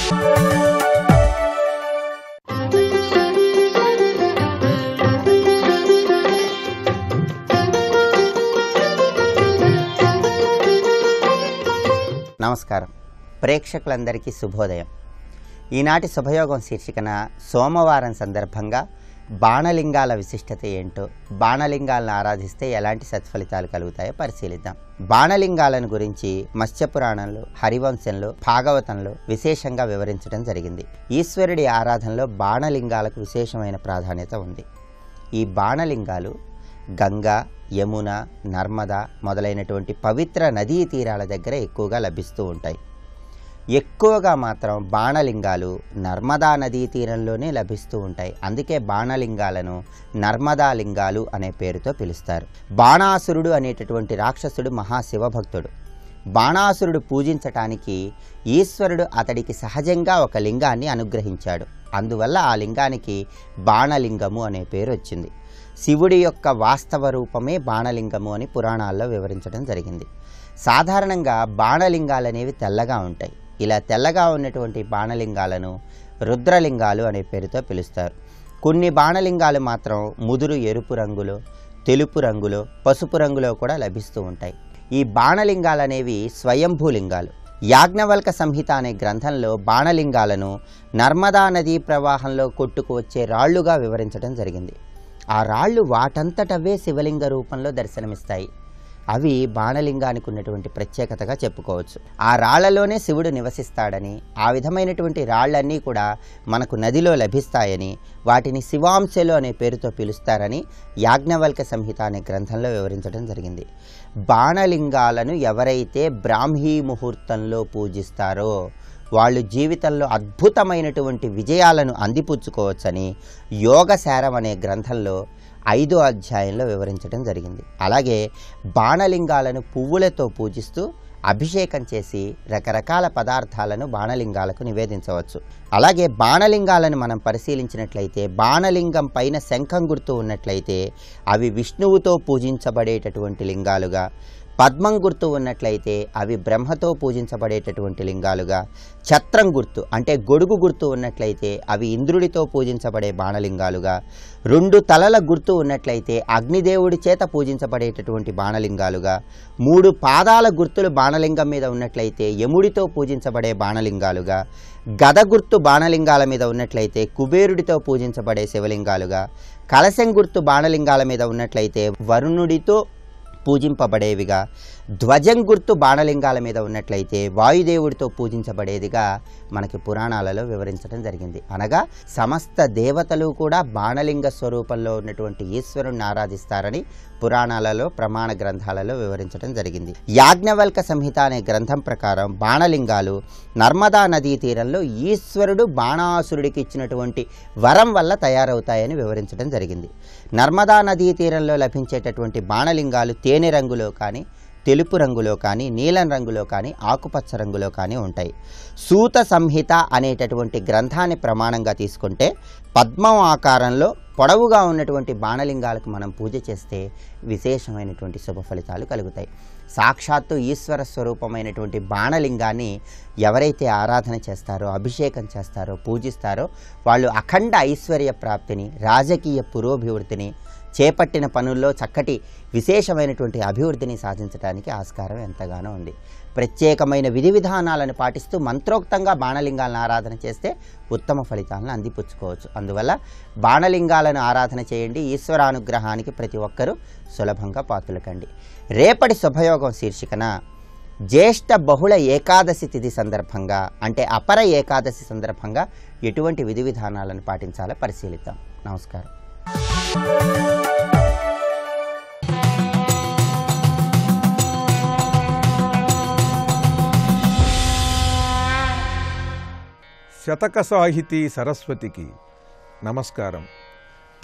నమస్కారం. ప్రేక్షకులందరికీ శుభోదయం. ఈనాటి శుభయోగం శీర్షికన సోమవారం సందర్భంగా బాణలింగాల విశిష్టత ఏంటో, బాణలింగాలను ఆరాధిస్తే ఎలాంటి సత్ఫలితాలు కలుగుతాయో పరిశీలిద్దాం. బాణలింగాలను గురించి మత్స్యపురాణంలో, హరివంశంలో, భాగవతంలో విశేషంగా వివరించడం జరిగింది. ఈశ్వరుడి ఆరాధనలో బాణలింగాలకు విశేషమైన ప్రాధాన్యత ఉంది. ఈ బాణలింగాలు గంగా, యమున, నర్మద మొదలైనటువంటి పవిత్ర నదీ తీరాల దగ్గర ఎక్కువగా లభిస్తూ ఉంటాయి. ఎక్కువగా మాత్రం బాణలింగాలు నర్మదా నదీ తీరంలోనే లభిస్తూ ఉంటాయి. అందుకే బాణలింగాలను నర్మదా లింగాలు అనే పేరుతో పిలుస్తారు. బాణాసురుడు అనేటటువంటి రాక్షసుడు మహాశివభక్తుడు. బాణాసురుడు పూజించటానికి ఈశ్వరుడు అతడికి సహజంగా ఒక లింగాన్ని అనుగ్రహించాడు. అందువల్ల ఆ లింగానికి బాణలింగము అనే పేరు వచ్చింది. శివుడి యొక్క వాస్తవ రూపమే బాణలింగము అని పురాణాల్లో వివరించడం జరిగింది. సాధారణంగా బాణలింగాలు అనేవి తెల్లగా ఉంటాయి. ఇలా తెల్లగా ఉన్నటువంటి బాణలింగాలను రుద్రలింగాలు అనే పేరుతో పిలుస్తారు. కొన్ని బాణలింగాలు మాత్రం ముదురు ఎరుపు రంగులో, తెలుపు రంగులో, పసుపు రంగులో కూడా లభిస్తూ ఉంటాయి. ఈ బాణలింగాలు అనేవి స్వయంభూలింగాలు. యాజ్ఞవల్క సంహిత అనే గ్రంథంలో బాణలింగాలను నర్మదా నదీ ప్రవాహంలో కొట్టుకు వచ్చే రాళ్లుగా వివరించడం జరిగింది. ఆ రాళ్ళు వాటంతటవే శివలింగ రూపంలో దర్శనమిస్తాయి. అవి బాణలింగానికి ఉన్నటువంటి ప్రత్యేకతగా చెప్పుకోవచ్చు. ఆ రాళ్లలోనే శివుడు నివసిస్తాడని, ఆ విధమైనటువంటి రాళ్లన్నీ కూడా మనకు నదిలో లభిస్తాయని, వాటిని శివాంశలు అనే పేరుతో పిలుస్తారని యాజ్ఞవల్క సంహిత అనే గ్రంథంలో వివరించడం జరిగింది. బాణలింగాలను ఎవరైతే బ్రాహ్మీ ముహూర్తంలో పూజిస్తారో వాళ్ళు జీవితంలో అద్భుతమైనటువంటి విజయాలను అందిపుచ్చుకోవచ్చని యోగశారం అనే గ్రంథంలో 5వ అధ్యాయంలో వివరించడం జరిగింది. అలాగే బాణలింగాలను పువ్వులతో పూజిస్తూ అభిషేకం చేసి రకరకాల పదార్థాలను బాణలింగాలకు నివేదించవచ్చు. అలాగే బాణలింగాలను మనం పరిశీలించినట్లయితే బాణలింగం పైన శంఖం గుర్తు ఉన్నట్లయితే అవి విష్ణువుతో పూజించబడేటటువంటి లింగాలుగా, పద్మం గుర్తు ఉన్నట్లయితే అవి బ్రహ్మతో పూజించబడేటటువంటి లింగాలుగా, ఛత్రం గుర్తు అంటే గొడుగు గుర్తు ఉన్నట్లయితే అవి ఇంద్రుడితో పూజించబడే బాణలింగాలుగా, 2 తలల గుర్తు ఉన్నట్లయితే అగ్నిదేవుడి చేత పూజించబడేటటువంటి బాణలింగాలుగా, 3 పాదాల గుర్తులు బాణలింగం మీద ఉన్నట్లయితే యముడితో పూజించబడే బాణలింగాలుగా, గద గుర్తు బాణలింగాల మీద ఉన్నట్లయితే కుబేరుడితో పూజించబడే శివలింగాలుగా, కలశం గుర్తు బాణలింగాల మీద ఉన్నట్లయితే వరుణుడితో పూజింపబడేవిగా, ధ్వజం గుర్తు బాణలింగాల మీద ఉన్నట్లయితే వాయుదేవుడితో పూజించబడేదిగా మనకి పురాణాలలో వివరించడం జరిగింది. అనగా సమస్త దేవతలు కూడా బాణలింగ స్వరూపంలో ఉన్నటువంటి ఈశ్వరుణ్ణి ఆరాధిస్తారని పురాణాలలో, ప్రమాణ గ్రంథాలలో వివరించడం జరిగింది. యాజ్ఞవల్క సంహిత అనే గ్రంథం ప్రకారం బాణలింగాలు నర్మదా నదీ తీరంలో ఈశ్వరుడు బాణాసురుడికి ఇచ్చినటువంటి వరం వల్ల తయారవుతాయని వివరించడం జరిగింది. నర్మదా నదీ తీరంలో లభించేటటువంటి బాణలింగాలు తేనె రంగులో కానీ, తెలుపు రంగులో కానీ, నీలం రంగులో కానీ, ఆకుపచ్చ రంగులో కానీ ఉంటాయి. సూత సంహిత అనేటటువంటి గ్రంథాన్ని ప్రమాణంగా తీసుకుంటే పద్మం ఆకారంలో పొడవుగా ఉన్నటువంటి బాణలింగాలకు మనం పూజ చేస్తే విశేషమైనటువంటి శుభ ఫలితాలు కలుగుతాయి. సాక్షాత్తు ఈశ్వర స్వరూపమైనటువంటి బాణలింగాన్ని ఎవరైతే ఆరాధన చేస్తారో, అభిషేకం చేస్తారో, పూజిస్తారో వాళ్ళు అఖండ ఐశ్వర్య ప్రాప్తిని, రాజకీయ పురోభివృద్ధిని, చేపట్టిన పనుల్లో చక్కటి విశేషమైనటువంటి అభివృద్ధిని సాధించడానికి ఆస్కారం ఎంతగానో ఉంది. ప్రత్యేకమైన విధి విధానాలను పాటిస్తూ మంత్రోక్తంగా బాణలింగాలను ఆరాధన చేస్తే ఉత్తమ ఫలితాలను అందిపుచ్చుకోవచ్చు. అందువల్ల బాణలింగాలను ఆరాధన చేయండి. ఈశ్వరానుగ్రహానికి ప్రతి ఒక్కరూ సులభంగా పాత్రలకండి. రేపటి శుభయోగం శీర్షికన జ్యేష్ఠ బహుళ ఏకాదశి తిథి సందర్భంగా అంటే అపర ఏకాదశి సందర్భంగా ఎటువంటి విధి విధానాలను పాటించాలో పరిశీలిద్దాం. నమస్కారం. శతక సాహితీ సరస్వతికి నమస్కారం.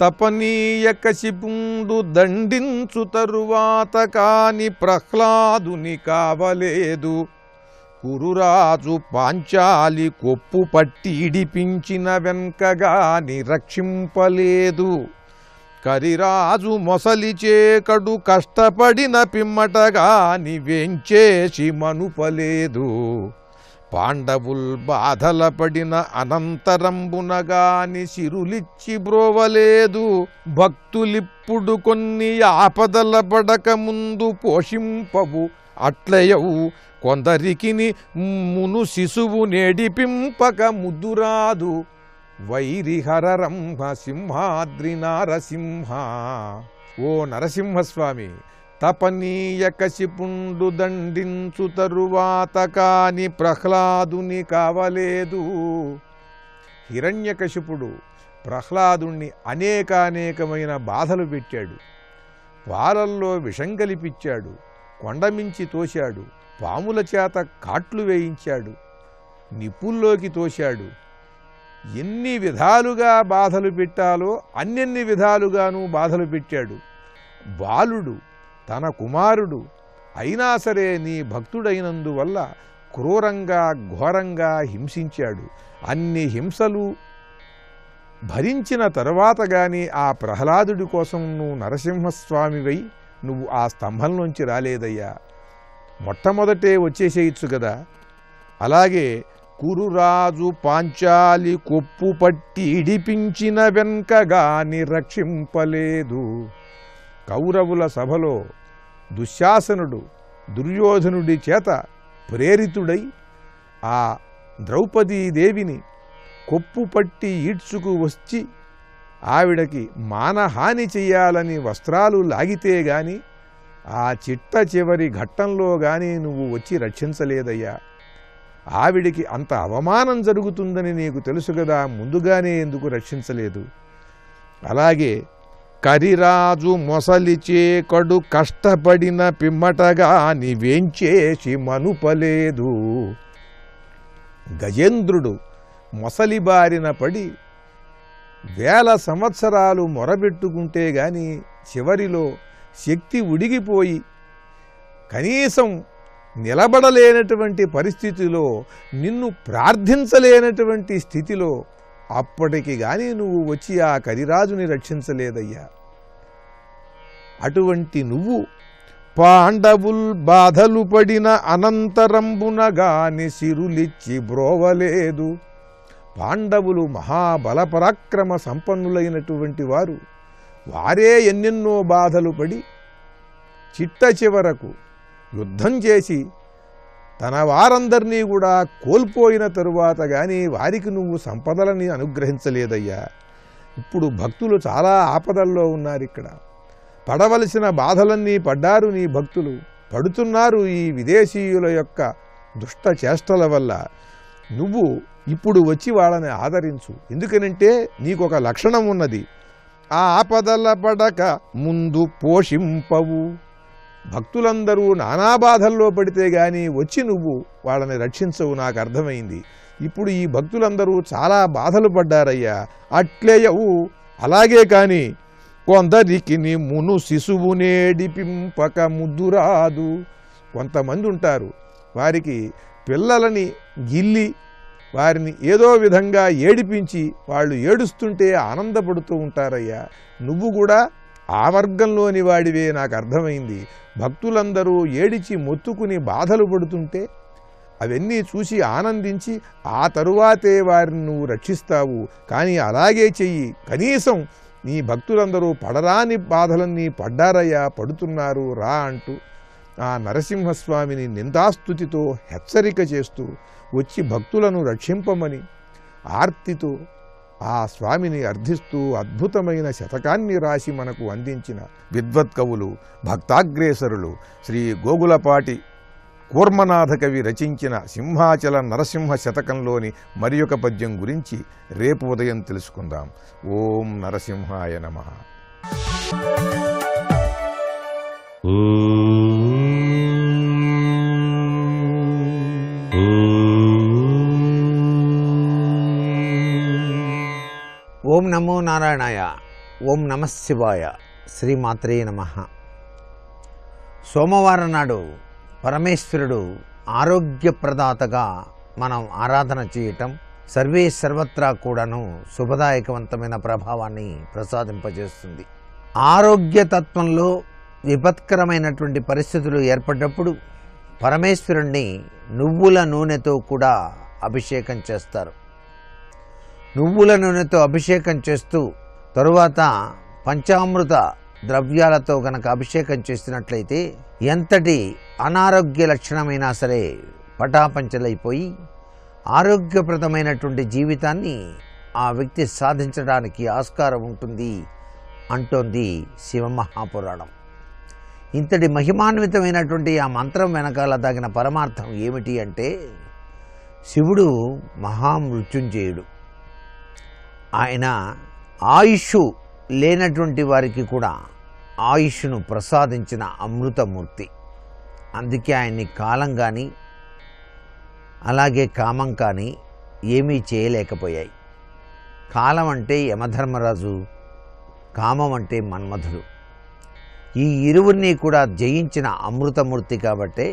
తపనీయ కశిపుండు దండించు తరువాత కాని ప్రహ్లాదుని కావలేదు. కురురాజు పాంచాలి కొప్పు పట్టి ఇడిపించిన వెంకగాని రక్షింపలేదు. కరిరాజు మొసలి చేకడు కష్టపడిన పిమ్మటగాని వెంచేసి మనుపలేదు. పాండవుల్ బాధల పడిన అనంతరంబునగాని సిరులిచ్చి బ్రోవలేదు. భక్తులిప్పుడు కొన్ని ఆపదల పడక ముందు పోషింపవు అట్లయవు. కొందరికిని మును శిశువు నేడిపింపక ముద్దురాదు. వైరిహరరంభ సింహాద్రి నారసింహ. ఓ నరసింహస్వామి, తపనీయ కశిపుండు దండించు తరువాత కాని ప్రహ్లాదుని కావలేదు. హిరణ్యకశిపుడు ప్రహ్లాదుణ్ణి అనేకానేకమైన బాధలు పెట్టాడు. పాలల్లో విషం కలిపించాడు, కొండమించి తోశాడు, పాముల చేత కాట్లు వేయించాడు, నిప్పుల్లోకి తోశాడు. ఎన్ని విధాలుగా బాధలు పెట్టాలో అన్నెన్ని విధాలుగానూ బాధలు పెట్టాడు. బాలుడు తన కుమారుడు అయినా సరే నీ భక్తుడైనందువల్ల క్రూరంగా ఘోరంగా హింసించాడు. అన్ని హింసలు భరించిన తరువాత గాని ఆ ప్రహ్లాదుడి కోసం నువ్వు నరసింహస్వామివై నువ్వు ఆ స్తంభంలోంచి రాలేదయ్యా. మొట్టమొదటే వచ్చేసేయచ్చు కదా. అలాగే కురురాజు పాంచాలి కొప్పు పట్టి ఇడిపించిన వెంకగాని రక్షింపలేదు. కౌరవుల సభలో దుశ్శాసనుడు దుర్యోధనుడి చేత ప్రేరితుడై ఆ ద్రౌపదీదేవిని కొప్పు పట్టి ఈడ్చుకు వచ్చి ఆవిడకి మానహాని చెయ్యాలని వస్త్రాలు లాగితే గాని ఆ చిట్ట చివరి ఘట్టంలో గాని నువ్వు వచ్చి రక్షించలేదయ్యా. ఆవిడికి అంత అవమానం జరుగుతుందని నీకు తెలుసు కదా, ముందుగానే ఎందుకు రక్షించలేదు? అలాగే కరిరాజు మొసలిచే కడు కష్టపడిన పిమ్మటగా నీవేంచేసి మనుపలేదు. గజేంద్రుడు మొసలి బారిన పడి 1000 సంవత్సరాలు మొరబెట్టుకుంటే గాని చివరిలో శక్తి ఉడిగిపోయి కనీసం నిలబడలేనటువంటి పరిస్థితిలో, నిన్ను ప్రార్థించలేనటువంటి స్థితిలో అప్పటికి గాని నువ్వు వచ్చి ఆ కరిరాజుని రక్షించలేదయ్యా. అటువంటి నువ్వు పాండవుల్ బాధలు పడిన అనంతరంబున గాని సిరులిచ్చి బ్రోవలేదు. పాండవులు మహాబలపరాక్రమ సంపన్నులైనటువంటి వారు. వారే ఎన్నెన్నో బాధలు పడి చిట్ట చివరకు యుద్ధం చేసి తన వారందరినీ కూడా కోల్పోయిన తరువాత గాని వారికి నువ్వు సంపదలని అనుగ్రహించలేదయ్యా. ఇప్పుడు భక్తులు చాలా ఆపదల్లో ఉన్నారు. ఇక్కడ పడవలసిన బాధలన్నీ పడ్డారు నీ భక్తులు, పడుతున్నారు ఈ విదేశీయుల యొక్క దుష్ట చేష్టల వల్ల. నువ్వు ఇప్పుడు వచ్చి వాళ్ళని ఆదరించు. ఎందుకనంటే నీకొక లక్షణం ఉన్నది, ఆ ఆపదల పడక ముందు పోషింపవు. భక్తులందరూ నానా బాధల్లో పడితే గాని వచ్చి నువ్వు వాళ్ళని రక్షించవు, నాకు అర్థమైంది. ఇప్పుడు ఈ భక్తులందరూ చాలా బాధలు పడ్డారయ్యా. అట్లేయవు. అలాగే కాని కొందరికి నీ మును శిశువు నేడిపింపక ముద్దురాదు. కొంతమంది ఉంటారు, వారికి పిల్లలని గిల్లి వారిని ఏదో విధంగా ఏడిపించి వాళ్ళు ఏడుస్తుంటే ఆనందపడుతూ ఉంటారయ్యా. నువ్వు కూడా ఆ వర్గంలోని వాడివే, నాకు అర్థమైంది. భక్తులందరూ ఏడిచి మొత్తుకుని బాధలు పడుతుంటే అవన్నీ చూసి ఆనందించి ఆ తరువాతే వారిని నువ్వు రక్షిస్తావు. కానీ అలాగే చెయ్యి. కనీసం నీ భక్తులందరూ పడరాని బాధలన్నీ పడ్డారయ్యా, పడుతున్నారు రా అంటూ ఆ నరసింహస్వామిని నిందాస్తుతితో హెచ్చరిక చేస్తూ వచ్చి భక్తులను రక్షింపమని ఆర్తితో ఆ స్వామిని అర్థిస్తూ అద్భుతమైన శతకాన్ని రాసి మనకు అందించిన విద్వత్కవులు భక్తాగ్రేసరులు శ్రీ గోగులపాటి కూర్మనాథ కవి రచించిన సింహాచల నరసింహ శతకంలోని మరి ఒక పద్యం గురించి రేపు ఉదయం తెలుసుకుందాం. ఓం నరసింహాయ నమః. ఓం నమో నారాయణాయ. ఓం నమః శివాయ. శ్రీమాత్రే నమః. సోమవారం నాడు పరమేశ్వరుడు ఆరోగ్యప్రదాతగా మనం ఆరాధన చేయటం సర్వే సర్వత్రా కూడాను శుభదాయకవంతమైన ప్రభావాన్ని ప్రసాదింపజేస్తుంది. ఆరోగ్యతత్వంలో విపత్కరమైనటువంటి పరిస్థితులు ఏర్పడ్డప్పుడు పరమేశ్వరుణ్ణి నువ్వుల నూనెతో కూడా అభిషేకం చేస్తారు. నువ్వుల నూనెతో అభిషేకం చేస్తూ తరువాత పంచామృత ద్రవ్యాలతో గనక అభిషేకం చేసినట్లయితే ఎంతటి అనారోగ్య లక్షణమైనా సరే పటాపంచలైపోయి ఆరోగ్యప్రదమైనటువంటి జీవితాన్ని ఆ వ్యక్తి సాధించడానికి ఆస్కారం ఉంటుంది అంటోంది శివమహాపురాణం. ఇంతటి మహిమాన్వితమైనటువంటి ఆ మంత్రం వెనకాల తగిన పరమార్థం ఏమిటి అంటే, శివుడు మహామృత్యుంజయుడు. ఆయన ఆయుష్ లేనటువంటి వారికి కూడా ఆయుష్ను ప్రసాదించిన అమృతమూర్తి. అందుకే ఆయన్ని కాలం కానీ అలాగే కామం కానీ ఏమీ చేయలేకపోయాయి. కాలం అంటే యమధర్మరాజు, కామం అంటే మన్మధుడు. ఈ ఇరువురిని కూడా జయించిన అమృతమూర్తి కాబట్టే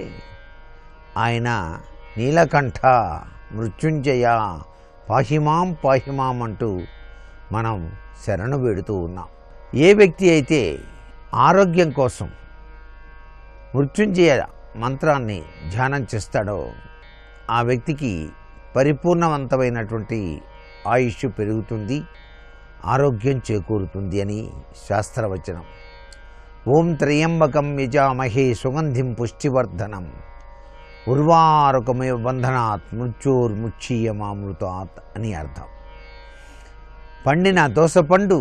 ఆయన నీలకంఠ మృత్యుంజయ పాహిమాం పాహిమాం అంటూ మనం శరణు వేడుతూ ఉన్నాం. ఏ వ్యక్తి అయితే ఆరోగ్యం కోసం మృత్యుంజయ మంత్రాన్ని ధ్యానం చేస్తాడో ఆ వ్యక్తికి పరిపూర్ణవంతమైనటువంటి ఆయుష్ పెరుగుతుంది, ఆరోగ్యం చేకూరుతుంది అని శాస్త్రవచనం. ఓం త్రయంబకం యజామహే సుగంధిం పుష్టివర్ధనం ఉర్వారుకమేవ బంధనాత్ మృత్యోర్ముక్షీయమామృతాత్ అని అర్థం. పండిన దోసపండు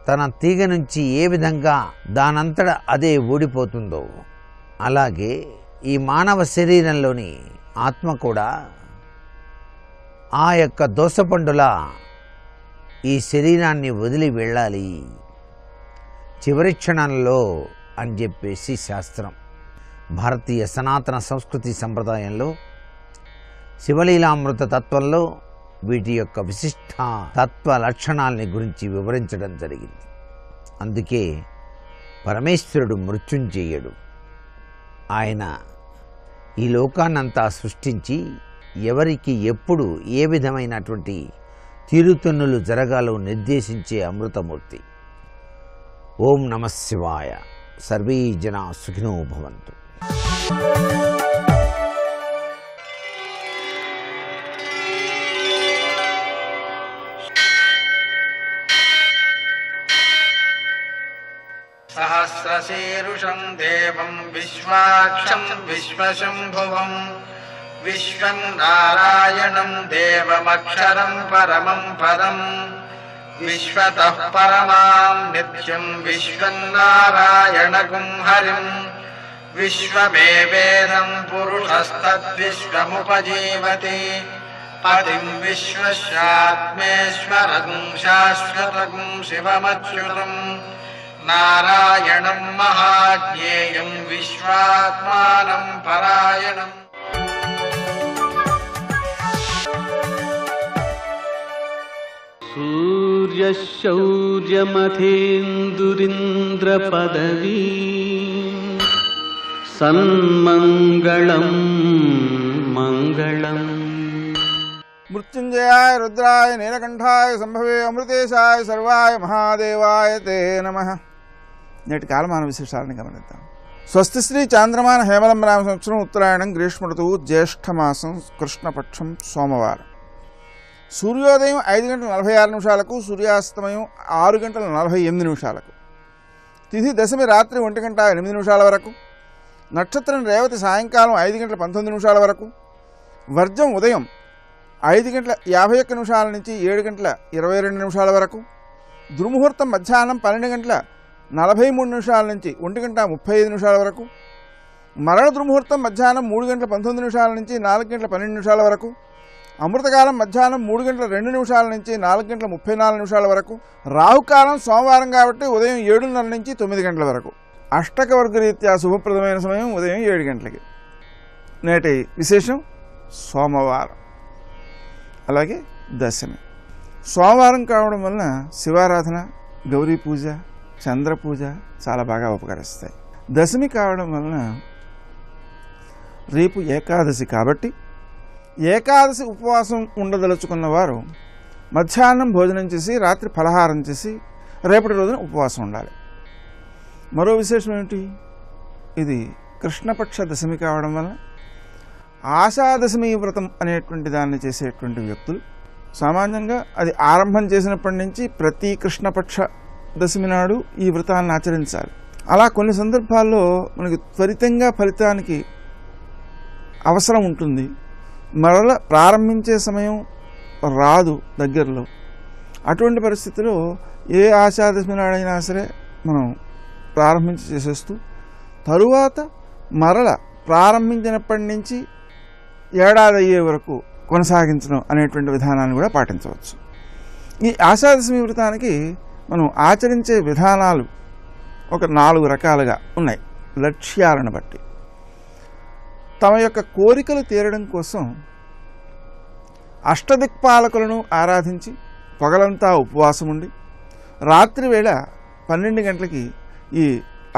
తన తీగ నుంచి ఏ విధంగా దానంతట అదే ఊడిపోతుందో అలాగే ఈ మానవ శరీరంలోని ఆత్మ కూడా ఆ యొక్క దోసపండులా ఈ శరీరాన్ని వదిలి వెళ్ళాలి చివరి క్షణంలో అని చెప్పేసి శాస్త్రం. భారతీయ సనాతన సంస్కృతి సంప్రదాయంలో శివలీలామృత తత్వంలో వీటి యొక్క విశిష్ట తత్వ లక్షణాలని గురించి వివరించడం జరిగింది. అందుకే పరమేశ్వరుడు మృత్యుంజయుడు. ఆయన ఈ లోకాన్నంతా సృష్టించి ఎవరికి ఎప్పుడు ఏ విధమైనటువంటి తీరుతన్నులు జరగాలో నిర్దేశించే అమృతమూర్తి. ఓం నమః శివాయ. సర్వే జనా సుఖినో భవంతు. సహస్రశీరుషం దేవం విశ్వాక్షం విశ్వశంభువం విశ్వం నారాయణం దేవమక్షరం పరమం పదం విశ్వతః పరమాం నిత్యం విశ్వం నారాయణగుం హరిం విశ్వమేవేదం పురుషస్తద్విశ్వముపజీవతి పతిం విశ్వస్యాత్మేశ్వరం శాశ్వతం శివమచ్యుతం నారాయణం మహాజ్ఞేయం విశ్వాత్మానం పరాయణం. సూర్యశౌర్యమథేందురింద్రపదవీ సన్మంగళం మంగళం. మృత్యుంజయాయ రుద్రాయ నీలకంఠాయ సంభవే అమృతేశాయ సర్వాయ మహాదేవాయ తే నమః. నేటి కాలమాన విశేషాలను గమనిద్దాం. స్వస్తి శ్రీ చాంద్రమాన హేమలం రామ సంవత్సరం ఉత్తరాయణం గ్రీష్మ ఋతువు జ్యేష్ఠమాసం కృష్ణపక్షం సోమవారం. సూర్యోదయం 5:46 సూర్యాస్తమయం 6:48. తిథి దశమి రాత్రి 1:08 వరకు. నక్షత్రం రేవతి సాయంకాలం 5:19 వరకు. వర్జం ఉదయం 5:51 నుంచి 7:22 వరకు. దుర్ముహూర్తం మధ్యాహ్నం 12:43 నుంచి 1:35 వరకు. మరణ దుర్ముహూర్తం మధ్యాహ్నం 3:19 నుంచి 4:12 వరకు. అమృతకాలం మధ్యాహ్నం 3:02 నుంచి 4:34 వరకు. రాహుకాలం సోమవారం కాబట్టి ఉదయం 7:30 నుంచి 9 గంటల వరకు. అష్టక వర్గ రీత్యా శుభప్రదమైన సమయం ఉదయం 7 గంటలకి. నేటి విశేషం సోమవారం అలాగే దశమి. సోమవారం కావడం వలన శివారాధన, గౌరీ పూజ, చంద్ర పూజ చాలా బాగా ఉపకరిస్తాయి. దశమి కావడం వలన రేపు ఏకాదశి కాబట్టి ఏకాదశి ఉపవాసం ఉండదలుచుకున్న వారు మధ్యాహ్నం భోజనం చేసి రాత్రి ఫలహారం చేసి రేపటి రోజున ఉపవాసం ఉండాలి. మరో విశేషం ఏమిటి, ఇది కృష్ణపక్ష దశమి కావడం వల్ల ఆషాదశమి వ్రతం అనేటువంటి దాన్ని చేసేటువంటి వ్యక్తులు సామాన్యంగా అది ఆరంభం చేసినప్పటి నుంచి ప్రతి కృష్ణపక్ష దశమి నాడు ఈ వ్రతాన్ని ఆచరించాలి. అలా కొన్ని సందర్భాల్లో మనకి త్వరితంగా ఫలితానికి అవసరం ఉంటుంది, మరల ప్రారంభించే సమయం రాదు దగ్గరలో. అటువంటి పరిస్థితిలో ఏ ఆషాదశమి నాడైనా సరే మనం ప్రారంభించి చేసేస్తూ తరువాత మరల ప్రారంభించినప్పటి నుంచి ఏడాది అయ్యే వరకు కొనసాగించడం అనేటువంటి విధానాన్ని కూడా పాటించవచ్చు. ఈ ఆషాదశమి వ్రతానికి మనం ఆచరించే విధానాలు ఒక 4 రకాలుగా ఉన్నాయి. లక్ష్యాలను బట్టి తమ యొక్క కోరికలు తీరడం కోసం అష్టదిక్పాలకులను ఆరాధించి పగలంతా ఉపవాసం ఉండి రాత్రి వేళ 12 గంటలకి ఈ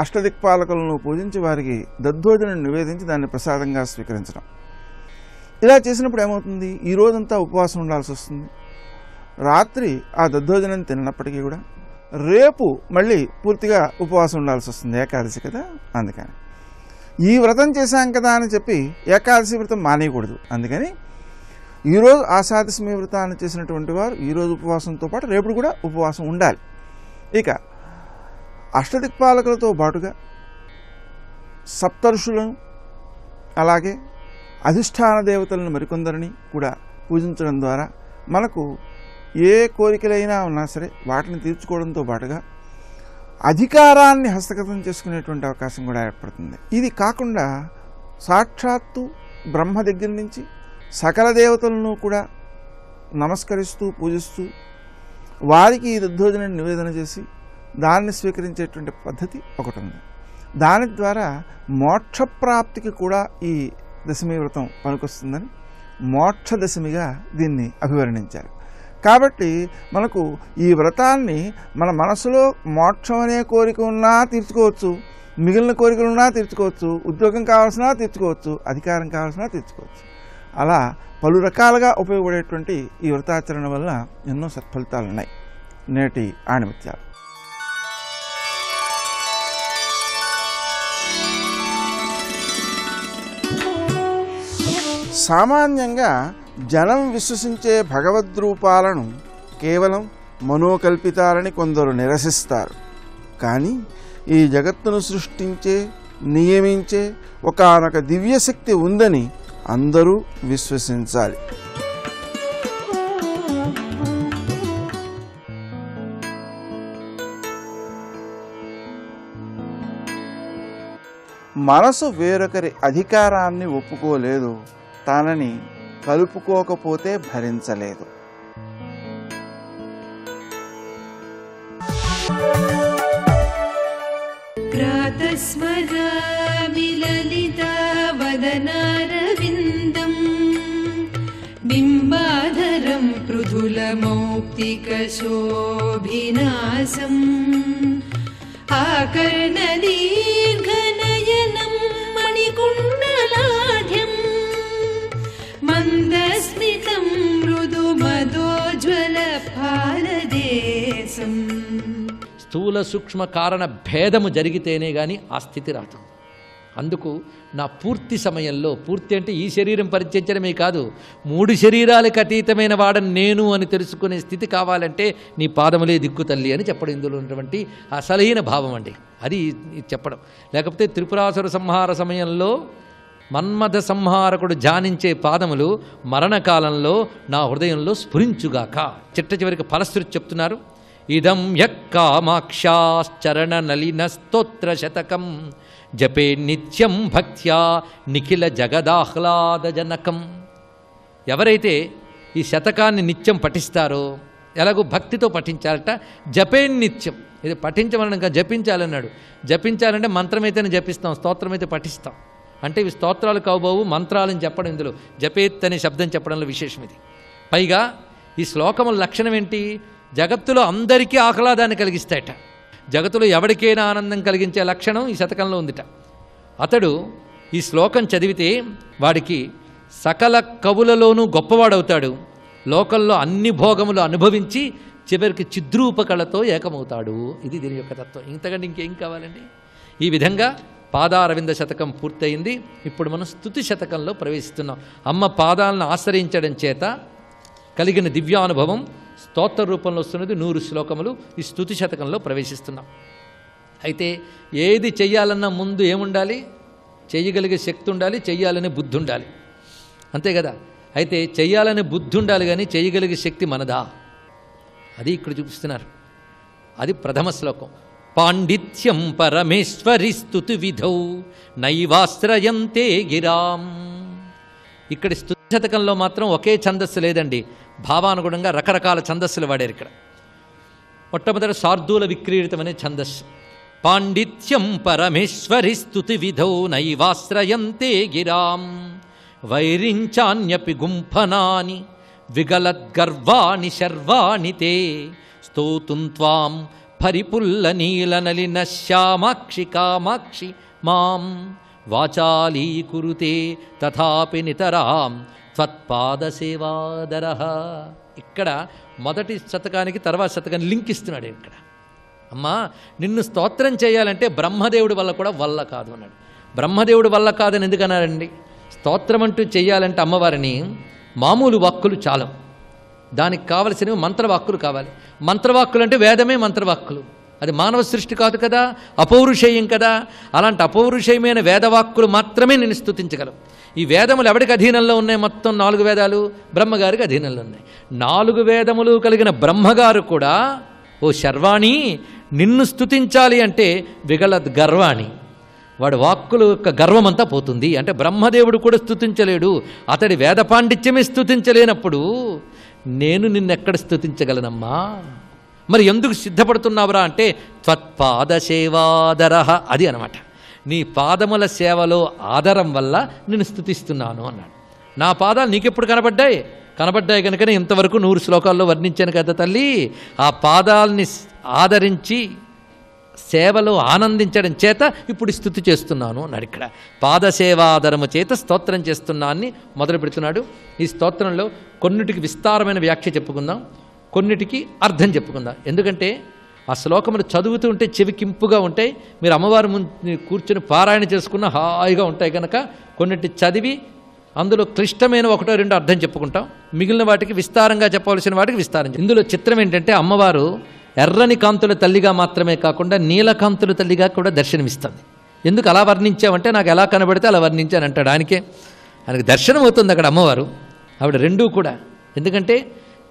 అష్టదిక్పాలకులను పూజించి వారికి దద్దోజనం నివేదించి దాన్ని ప్రసాదంగా స్వీకరించడం. ఇలా చేసినప్పుడు ఏమవుతుంది, ఈ రోజంతా ఉపవాసం ఉండాల్సి వస్తుంది. రాత్రి ఆ దద్దోజనం తిన్నప్పటికీ కూడా రేపు మళ్ళీ పూర్తిగా ఉపవాసం ఉండాల్సి వస్తుంది, ఏకాదశి కదా. అందుకని ఈ వ్రతం చేశాం కదా అని చెప్పి ఏకాదశి వ్రతం మానేయకూడదు. అందుకని ఈరోజు ఆషాదశమి వ్రతాన్ని చేసినటువంటి వారు ఈరోజు ఉపవాసంతో పాటు రేపు కూడా ఉపవాసం ఉండాలి. ఇక అష్టదిక్పాలకులతో పాటుగా సప్తఋషులను అలాగే అధిష్టాన దేవతలను మరికొందరిని కూడా పూజించడం ద్వారా మనకు ఏ కోరికలైనా ఉన్నా సరే వాటిని తీర్చుకోవడంతో పాటుగా అధికారాన్ని హస్తగతం చేసుకునేటువంటి అవకాశం కూడా ఏర్పడుతుంది. ఇది కాకుండా సాక్షాత్తు బ్రహ్మ దగ్గర నుంచి సకల దేవతలను కూడా నమస్కరిస్తూ పూజిస్తూ వారికి ఈ దద్దోజనం నివేదన చేసి దాన్ని స్వీకరించేటువంటి పద్ధతి ఒకటి ఉంది. దాని ద్వారా మోక్షప్రాప్తికి కూడా ఈ దశమి వ్రతం పనికొస్తుందని మోక్ష దశమిగా దీన్ని అభివర్ణించారు. కాబట్టి మనకు ఈ వ్రతాన్ని మన మనసులో మోక్షం అనే కోరిక ఉన్నా తీర్చుకోవచ్చు, మిగిలిన కోరికలు ఉన్నా తీర్చుకోవచ్చు, ఉద్యోగం కావాల్సినా తీర్చుకోవచ్చు, అధికారం కావాల్సినా తీర్చుకోవచ్చు. అలా పలు రకాలుగా ఉపయోగపడేటువంటి ఈ వ్రతాచరణ వల్ల ఎన్నో సత్ఫలితాలు ఉన్నాయి. నేటి ఆణిముత్యాలు. సామాన్యంగా జనం విశ్వసించే భగవద్రూపాలను కేవలం మనోకల్పితాలని కొందరు నిరసిస్తారు. కానీ ఈ జగత్తును సృష్టించే నియమించే ఒకానొక దివ్యశక్తి ఉందని అందరూ విశ్వసించాలి. మనసు వేరొకరి అధికారాన్ని ఒప్పుకోలేదు, తనని కలుపుకోకపోతే భరించలేదు. ప్రాతస్మరామి లలితావదనారవిందం బింబాధరం పృథులమౌక్తికశోభినాసం ఆకర్ణదీర్ఘనయనం మణికుండలాఢ్యం మందస్మితం మృదుమదోజ్వల భారదేశం. స్థూల సూక్ష్మ కారణ భేదము జరిగితేనే కానీ ఆ స్థితి రాదు. అందుకు నా పూర్తి సమయంలో, పూర్తి అంటే ఈ శరీరం పరిత్యజించడమే కాదు, 3 శరీరాలకు అతీతమైన వాడని నేను అని తెలుసుకునే స్థితి కావాలంటే నీ పాదములే దిక్కు తల్లి అని చెప్పడం ఇందులో ఉన్నటువంటి అసలైన భావం అండి. అది చెప్పడం. లేకపోతే త్రిపురాసుర సంహార సమయంలో మన్మథ సంహారకుడు జానించే పాదములు మరణకాలంలో నా హృదయంలో స్ఫురించుగాక. చిట్ట చివరికి ఫలశ్రుతి చెప్తున్నారు. ఇదం యక్కామాక్షాశ్చరణ నలిన స్తోత్ర శతకం జపే నిత్యం భక్త్యా నిఖిల జగదాహ్లాదజనకం. ఎవరైతే ఈ శతకాన్ని నిత్యం పఠిస్తారో, ఎలాగో భక్తితో పఠించాలట, జపే నిత్యం. ఇది పఠించమని ఇంకా జపించాలన్నాడు. జపించాలంటే మంత్రమైతేనే జపిస్తాం, స్తోత్రమైతే పఠిస్తాం. అంటే ఇవి స్తోత్రాలు కావుబావు, మంత్రాలని చెప్పడం ఇందులో జపేత్ అనే శబ్దం చెప్పడంలో విశేషం ఇది. పైగా ఈ శ్లోకముల లక్షణం ఏంటి? జగత్తులో అందరికీ ఆహ్లాదాన్ని కలిగిస్తాయట. జగత్తులో ఎవరికైనా ఆనందం కలిగించే లక్షణం ఈ శతకంలో ఉందిట. అతడు ఈ శ్లోకం చదివితే వాడికి సకల కవులలోనూ గొప్పవాడవుతాడు, లోకంలో అన్ని భోగములు అనుభవించి చివరికి చిద్రూపకళతో ఏకమవుతాడు. ఇది దీని యొక్క తత్వం. ఇంతకంటే ఇంకేం కావాలండి? ఈ విధంగా పాదారవింద శతకం పూర్తయింది. ఇప్పుడు మనం స్తుతి శతకంలో ప్రవేశిస్తున్నాం. అమ్మ పాదాలను ఆశ్రయించడం చేత కలిగిన దివ్యానుభవం స్తోత్ర రూపంలో వస్తున్నది. 100 శ్లోకములు ఈ స్తుతి శతకంలో ప్రవేశిస్తున్నాం. అయితే ఏది చెయ్యాలన్నా ముందు ఏముండాలి? చేయగలిగే శక్తి ఉండాలి, చెయ్యాలనే బుద్ధి ఉండాలి, అంతే కదా. అయితే చెయ్యాలనే బుద్ధి ఉండాలి, కానీ చేయగలిగే శక్తి మనదా? అది ఇక్కడ చూపిస్తున్నారు. అది ప్రథమ శ్లోకం. పాండిత్యం పరమేశ్వరి స్తుతి విధౌ నైవాశ్రయంతే గిరాం. ఇక్కడ స్తుతి శతకంలో మాత్రం ఒకే ఛందస్సు లేదండి, భావానుగుణంగా రకరకాల ఛందస్సులు వాడారు ఇక్కడ. మొట్టమొదటి శార్దూల విక్రీడితం అనే ఛందస్సు. పాండిత్యం పరమేశ్వరి స్తుతి విధౌ నైవాశ్రయంతే గిరాం వైరించాన్యపి గుంఫనాని విగలద్గర్వాణి శర్వాణి తే స్తోతుం త్వాం పరిపుల్ల నీలనలిన శ్యామాక్షి కామాక్షి మాం వాచాలీకురుతే తథాపి నితరాం త్వత్పాదసేవాదరః. ఇక్కడ మొదటి శతకానికి తర్వాత శతకాన్ని లింక్ ఇస్తున్నాడు. ఇక్కడ అమ్మా నిన్ను స్తోత్రం చేయాలంటే బ్రహ్మదేవుడి వల్ల కూడా వల్ల కాదు అన్నాడు. బ్రహ్మదేవుడి వల్ల కాదని ఎందుకన్నారండి? స్తోత్రం అంటూ చేయాలంటే అమ్మవారిని మామూలు వాక్కులు చాలం, దానికి కావలసినవి మంత్రవాక్కులు కావాలి. మంత్రవాక్కులు అంటే వేదమే మంత్రవాక్కులు, అది మానవ సృష్టి కాదు కదా, అపౌరుషేయం కదా. అలాంటి అపౌరుషేయమైన వేదవాక్కులు మాత్రమే నేను స్తుతించగలం. ఈ వేదములు ఎవరికి అధీనంలో ఉన్నాయి? మొత్తం 4 వేదాలు బ్రహ్మగారికి అధీనంలో ఉన్నాయి. 4 వేదములు కలిగిన బ్రహ్మగారు కూడా ఓ శర్వాణి నిన్ను స్తుతించాలి అంటే విగలద్ గర్వాణి, వాడి వాక్కుల యొక్క గర్వమంతా పోతుంది. అంటే బ్రహ్మదేవుడు కూడా స్తుతించలేడు, అతడి వేద పాండిత్యమే స్తుతించలేనప్పుడు నేను నిన్నెక్కడ స్తుతించగలనమ్మా? మరి ఎందుకు సిద్ధపడుతున్నావురా అంటే త్వత్పాద సేవాదరః, అది అనమాట. నీ పాదముల సేవలో ఆదరం వల్ల నేను స్తుతిస్తున్నాను అన్నాడు. నా పాదాలు నీకెప్పుడు కనబడ్డాయి కనుకనే ఇంతవరకు 100 శ్లోకాల్లో వర్ణించాను కదా తల్లి. ఆ పాదాలని ఆదరించి సేవలో ఆనందించడం చేత ఇప్పుడు స్తుతి చేస్తున్నాను అన్నాడు. ఇక్కడ పాదసేవాదరము చేత స్తోత్రం చేస్తున్నాన్ని మొదలు పెడుతున్నాడు. ఈ స్తోత్రంలో కొన్నిటికి విస్తారమైన వ్యాఖ్య చెప్పుకుందాం, కొన్నిటికి అర్థం చెప్పుకుందాం. ఎందుకంటే ఆ శ్లోకములు చదువుతూ ఉంటే చెవికింపుగా ఉంటాయి, మీరు అమ్మవారి ముందు కూర్చొని పారాయణ చేసుకున్న హాయిగా ఉంటాయి కనుక కొన్నిటి చదివి అందులో క్లిష్టమైన 1-2 అర్థం చెప్పుకుంటాం, మిగిలిన వాటికి విస్తారంగా చెప్పవలసిన వాటికి విస్తారం. ఇందులో చిత్రం ఏంటంటే అమ్మవారు ఎర్రని కాంతుల తల్లిగా మాత్రమే కాకుండా నీలకాంతుల తల్లిగా కూడా దర్శనమిస్తుంది. ఎందుకు అలా వర్ణించామంటే నాకు ఎలా కనబడితే అలా వర్ణించాను అంటాడు. ఆయనకి దర్శనం అవుతుంది అక్కడ అమ్మవారు. ఆవిడ రెండూ కూడా, ఎందుకంటే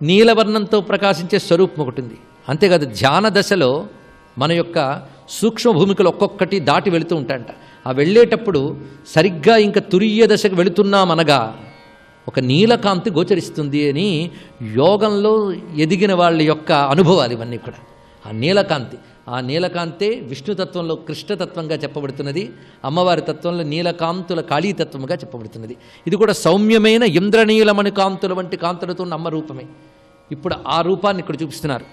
నీలవర్ణంతో ప్రకాశించే స్వరూపం ఒకటి ఉంది. అంతేకాదు ధ్యాన దశలో మన యొక్క సూక్ష్మ భూమికలు ఒక్కొక్కటి దాటి వెళుతూ ఉంటాయంట. ఆ వెళ్ళేటప్పుడు సరిగ్గా ఇంకా తురియ దశకు వెళుతున్నామనగా ఒక నీలకాంతి గోచరిస్తుంది అని యోగంలో ఎదిగిన వాళ్ళ యొక్క అనుభవాలు ఇవన్నీ కూడా. ఆ నీలకాంతే విష్ణుతత్వంలో కృష్ణతత్వంగా చెప్పబడుతున్నది, అమ్మవారి తత్వంలో నీలకాంతుల కాళీతత్వంగా చెప్పబడుతున్నది. ఇది కూడా సౌమ్యమైన ఇంద్రనీలమణి కాంతుల వంటి కాంతులతో ఉన్న అమ్మ రూపమే. ఇప్పుడు ఆ రూపాన్ని ఇక్కడ చూపిస్తున్నారు.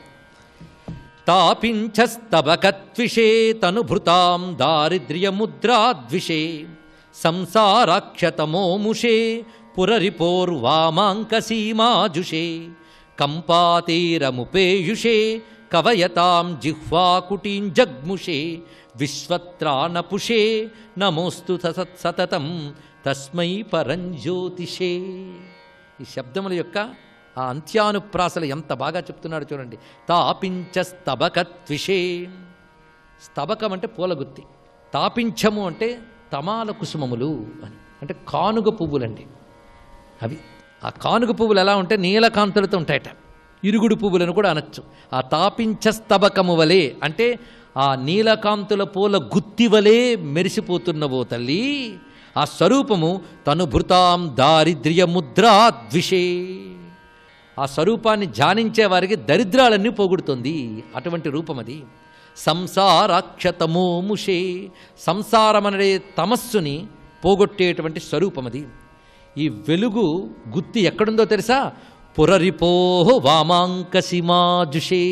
తాపించస్తబకత్విషే తనుభృతాం దారిద్ర్యముద్రాద్విషే సంసారాక్షతమోముషే పురరిపోర్వామాంకసీమాజుషే కంపాతీరముపేయుషే కవయతాం జిహ్వాకుటీం జగ్ముషే విశ్వత్రాణపుషే నమోస్తు సతతం తస్మై పరంజ్యోతిషే. ఈ శబ్దముల యొక్క ఆ అంత్యానుప్రాసలు ఎంత బాగా చెప్తున్నాడు చూడండి. తాపించస్తబకత్విషే, స్తబకం అంటే పూలగుత్తి, తాపించము అంటే తమాల కుసుమములు అని, అంటే కానుగ పువ్వులండి. అవి ఆ కానుగ పువ్వులు ఎలా ఉంటే నీలకాంతులతో ఉంటాయట, ఇరుగుడు పువ్వులను కూడా అనొచ్చు. ఆ తాపించస్తబకము వలె అంటే ఆ నీలకాంతుల పూల గుత్తి వలె మెరిసిపోతున్నవో తల్లి, ఆ స్వరూపము తనుభృతాం దారిద్ర్యముద్రాద్విషే, ఆ స్వరూపాన్ని ధ్యానించే వారికి దరిద్రాలన్నీ పోగొడుతుంది. అటువంటి రూపం అది. సంసారాక్షతమోముషే, సంసారమనే తమస్సుని పోగొట్టేటువంటి స్వరూపం అది. ఈ వెలుగు గుత్తి ఎక్కడుందో తెలుసా? పురరిపోహ వామాంకసీమాజుషే.